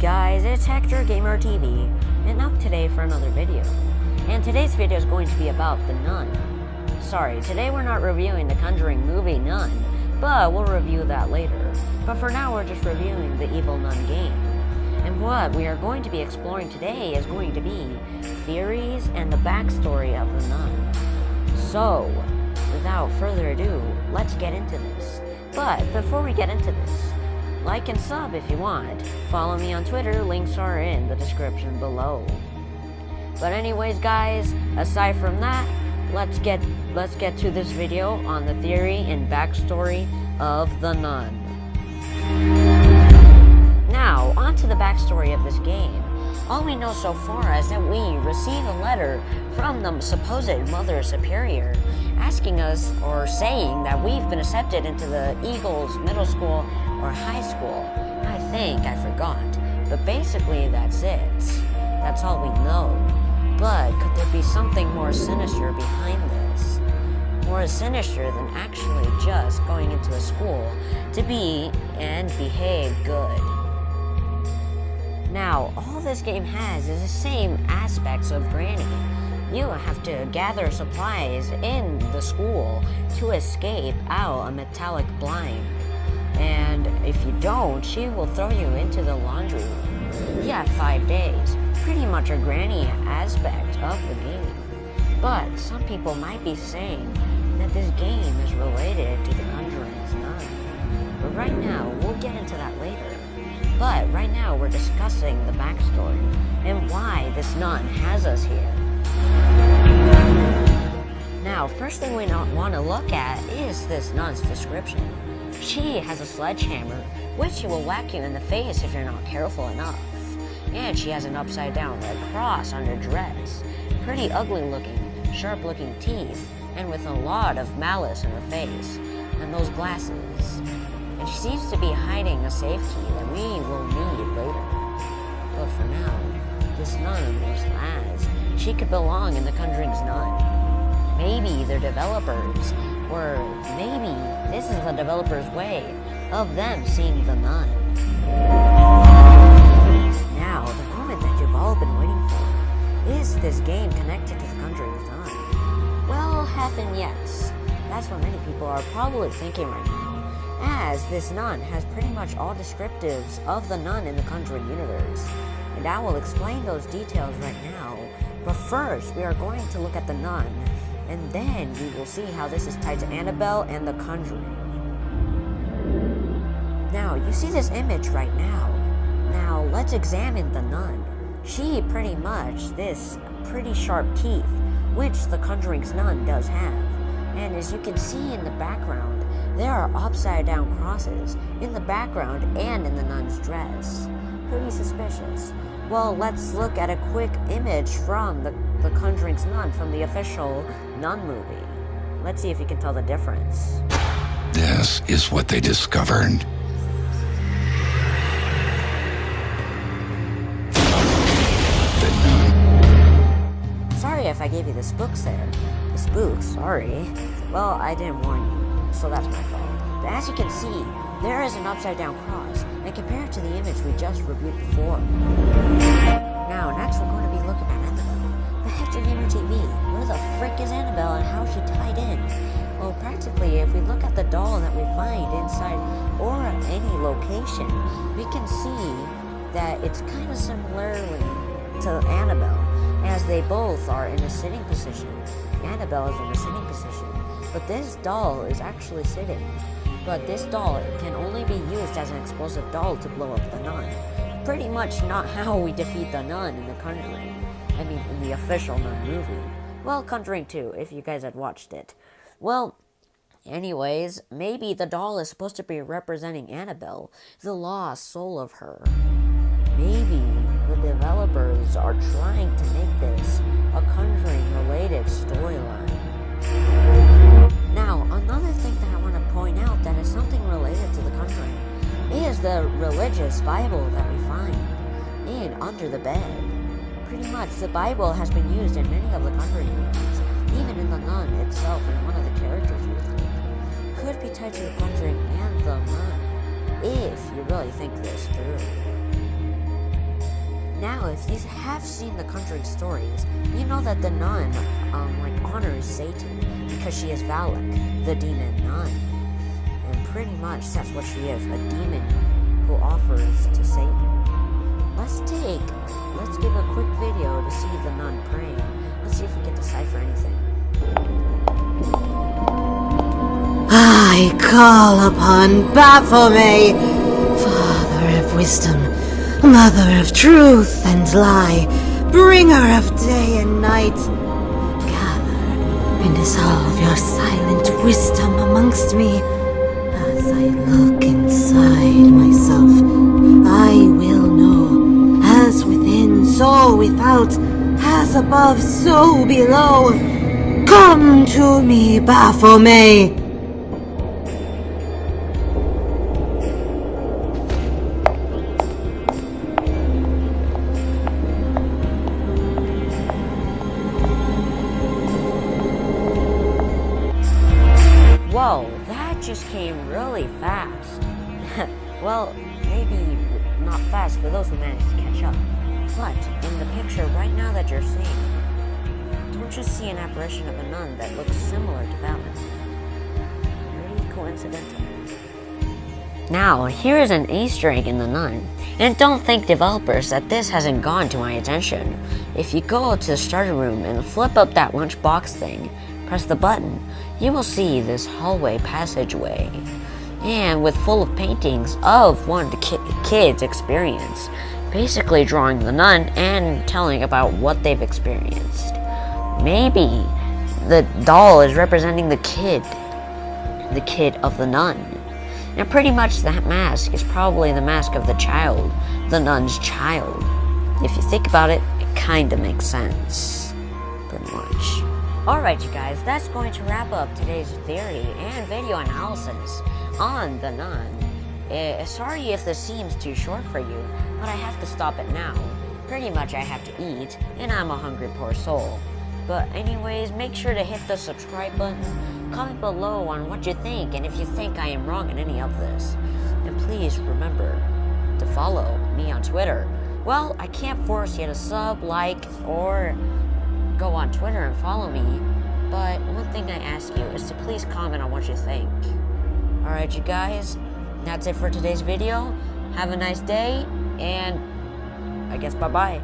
guys, it's HectorGamerTV, and up today for another video. And today's video is going to be about The Nun. Sorry, today we're not reviewing the Conjuring movie Nun, but we'll review that later. But for now, we're just reviewing the Evil Nun game. And what we are going to be exploring today is going to be theories and the backstory of The Nun. So, without further ado, let's get into this. But before we get into this, like and sub if you want. Follow me on Twitter, links are in the description below. But anyways guys, aside from that, let's get to this video on the theory and backstory of The Nun. Now, on to the backstory of this game. All we know so far is that we receive a letter from the supposed Mother Superior asking us or saying that we've been accepted into the Eagles Middle School or High School. I forgot. But basically that's it. That's all we know. But could there be something more sinister behind this? More sinister than actually just going into a school to be and behave good. Now, all this game has is the same aspects of Granny. You have to gather supplies in the school to escape out a metallic blind. And if you don't, she will throw you into the laundry room. You have 5 days, pretty much a Granny aspect of the game. But some people might be saying that this game is related to the Conjuring's Nun. But right now, we'll get into that later. But right now, we're discussing the backstory and why this nun has us here. Now, first thing we want to look at is this nun's description. She has a sledgehammer, which she will whack you in the face if you're not careful enough. And she has an upside down red cross on her dress. Pretty ugly looking, sharp looking teeth, and with a lot of malice in her face. And those glasses. And she seems to be hiding a safe key that we will need later. But for now, this nun was as she could belong in the Conjuring's Nun. Maybe they're developers, or maybe this is the developers' way of them seeing the nun. Now, the moment that you've all been waiting for, is this game connected to the Conjuring's Nun? Well, half and yes. That's what many people are probably thinking right now, as this nun has pretty much all descriptives of the nun in the Conjuring universe. And I will explain those details right now, but first we are going to look at the nun, and then we will see how this is tied to Annabelle and the Conjuring. Now, you see this image right now. Now, let's examine the nun. She pretty much this pretty sharp teeth, which the Conjuring's nun does have. And as you can see in the background, there are upside down crosses in the background and in the nun's dress. Pretty suspicious. Well, let's look at a quick image from the Conjuring's Nun from the official Nun movie. Let's see if you can tell the difference. This is what they discovered. The Nun. Sorry if I gave you the spooks there. The spooks, sorry. Well, I didn't warn you, so that's my fault. But as you can see, there is an upside down cross, and compared to the image we just reviewed before. Now, next we're going to be looking at Annabelle. But HectorGamerTV, where the frick is Annabelle and how is she tied in? Well, practically, if we look at the doll that we find inside or at any location, we can see that it's kind of similarly to Annabelle, as they both are in a sitting position. Annabelle is in a sitting position, but this doll is actually sitting. But this doll can only be used as an explosive doll to blow up the nun. Pretty much not how we defeat the nun in the Conjuring. I mean, in the official Nun movie. Well, Conjuring 2, if you guys had watched it. Well, anyways, maybe the doll is supposed to be representing Annabelle, the lost soul of her. Maybe the developers are trying to make this a Conjuring-related storyline. Now, another thing that I want to point out that is something related to the Conjuring is the religious Bible that we find in under the bed. Pretty much, the Bible has been used in many of the Conjuring movies, even in the Nun itself, and one of the characters used it. Could be tied to the Conjuring and the Nun, if you really think this through. Now, if you have seen the Conjuring stories, you know that the nun, honors Satan because she is Valak, the demon nun. And pretty much that's what she is, a demon who offers to Satan. Let's give a quick video to see the nun praying. Let's see if we can decipher anything. I call upon Baphomet, Father of wisdom, Mother of truth and lie, bringer of day and night. Gather and dissolve your silent wisdom amongst me. As I look inside myself, I will know, as within, so without, as above, so below. Come to me, Baphomet. Whoa, that just came really fast. Well, maybe not fast for those who managed to catch up. But in the picture right now that you're seeing, don't you see an apparition of a nun that looks similar to Valak? Pretty coincidental. Now, here is an Easter egg in the nun. And don't think, developers, that this hasn't gone to my attention. If you go to the starter room and flip up that lunchbox thing, press the button, you will see this hallway passageway, and with full of paintings of one of the kids' experience, basically drawing the nun and telling about what they've experienced. Maybe the doll is representing the kid of the nun. And pretty much that mask is probably the mask of the child, the nun's child. If you think about it, it kinda makes sense. Pretty much. Alright you guys, that's going to wrap up today's theory and video analysis on the nun. Sorry if this seems too short for you, but I have to stop it now. Pretty much I have to eat, and I'm a hungry poor soul. But anyways, make sure to hit the subscribe button, comment below on what you think, and if you think I am wrong in any of this. And please remember to follow me on Twitter. Well, I can't force you to sub, like, or go on Twitter and follow me, but one thing I ask you is to please comment on what you think. Alright you guys, that's it for today's video. Have a nice day, and I guess bye-bye.